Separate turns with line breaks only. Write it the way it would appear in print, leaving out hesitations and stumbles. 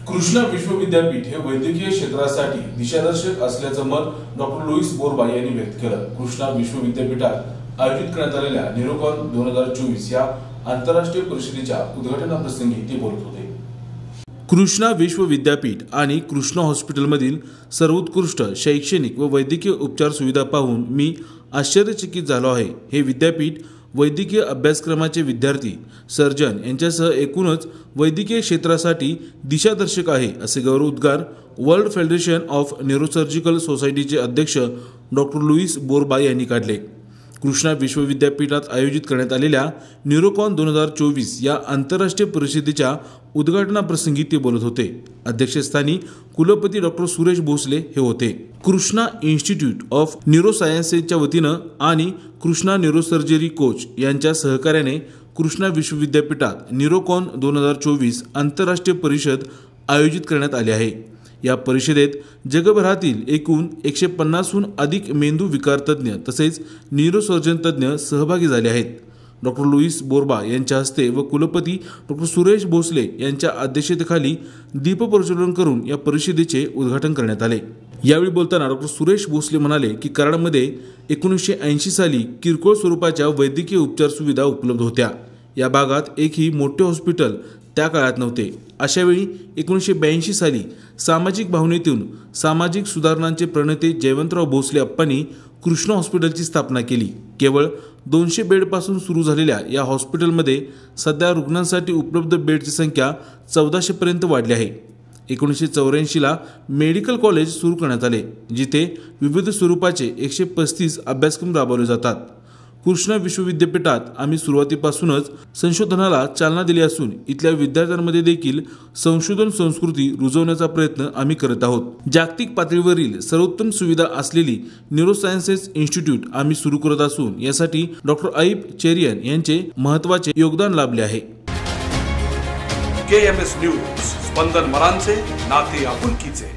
कृष्णा विश्वविद्यापीठ हे वैद्यकीय क्षेत्रासाठी दिशादर्शक असल्याचं मत डॉक्टर लुईस बोरबा यांनी व्यक्त केलं। कृष्णा विश्वविद्यापीठात आयोजित करण्यात आलेल्या न्यूरोकॉन 2024 या आंतरराष्ट्रीय परिषदेच्या उद्घाटनाप्रसंगी ते बोलत होते। कृष्णा विश्वविद्यापीठ आणि कृष्णा हॉस्पिटलमधील सर्वोत्कृष्ट शैक्षणिक व वैद्यकीय उपचार सुविधा पाहून मी आश्चर्यचकित झालो आहे। हे विद्यापीठ वैद्यकीय अभ्यासक्रमाचे विद्यार्थी, सर्जन यांच्यासह एकूणच वैद्यकीय क्षेत्रासाठी दिशादर्शक आहे, असे गौरवोद्गार वर्ल्ड फेडरेशन ऑफ न्यूरोसर्जिकल सोसायटीचे अध्यक्ष डॉक्टर लुईस बोरबा यांनी काढले। कृष्णा विश्वविद्यापीठात आयोजित करण्यात आलेल्या न्यूरोकॉन 2024 या आंतरराष्ट्रीय परिषदेच्या उद्घाटनाप्रसंगी ते बोलत होते। अध्यक्षस्थानी कुलपती डॉक्टर सुरेश भोसले हे होते। कृष्णा इन्स्टिट्यूट ऑफ न्यूरोसायन्सेसच्या वतीनं आणि कृष्णा न्यूरोसर्जरी कोच यांच्या सहकार्याने कृष्णा विश्वविद्यापीठात न्यूरोकॉन 2024 आंतरराष्ट्रीय परिषद आयोजित करण्यात आली आहे। या परिषदेत जगभरातील एकूण 150हून अधिक मेंदू विकार तज्ञ तसेच न्यूरोसर्जन तज्ञ सहभागी झाले आहेत। डॉक्टर लुईस बोरबा यांच्या हस्ते व कुलपती डॉक्टर सुरेश भोसले यांच्या अध्यक्षतेखाली दीप प्रज्वलन करून या परिषदेचे उद्घाटन करण्यात आले। यावेळी बोलताना डॉक्टर सुरेश भोसले म्हणाले की कराडमध्ये 1980 साली किरकोळ स्वरूपाच्या वैद्यकीय उपचार सुविधा उपलब्ध होत्या। या भागात एकही मोठे हॉस्पिटल त्या काळात नव्हते। अशावेळी 1982 साली सामाजिक भावनेतून सामाजिक सुधारणांचे प्रणेते जयवंतराव भोसले अप्पांनी कृष्णा हॉस्पिटलची स्थापना केली। केवळ 200 बेडपासून सुरू झालेल्या या हॉस्पिटलमध्ये सध्या रुग्णांसाठी उपलब्ध बेडची संख्या 1400 पर्यंत वाढली आहे। 1984 ला मेडिकल कॉलेज सुरू करण्यात आले, जिथे विविध स्वरूपाचे 135 अभ्यासक्रम राबवले जातात। कृष्णा विश्वविद्यापीठात आम्ही सुरुवातीपासूनच संशोधनाला चालना दिली असून इथल्या विद्यार्थ्यांमध्ये देखील संशोधन संस्कृती रुजवण्याचा प्रयत्न आम्ही करत आहोत। जागतिक पातळीवरील सर्वोत्तम सुविधा असलेली न्यूरोसायन्सेस इन्स्टिट्यूट आम्ही सुरू करत असून यासाठी डॉक्टर अय्यब चेरियन यांचे महत्त्वाचे योगदान लाभले आहे।
KMS न्यूज, स्पंदन मरांचे नाते आपुलकीचे।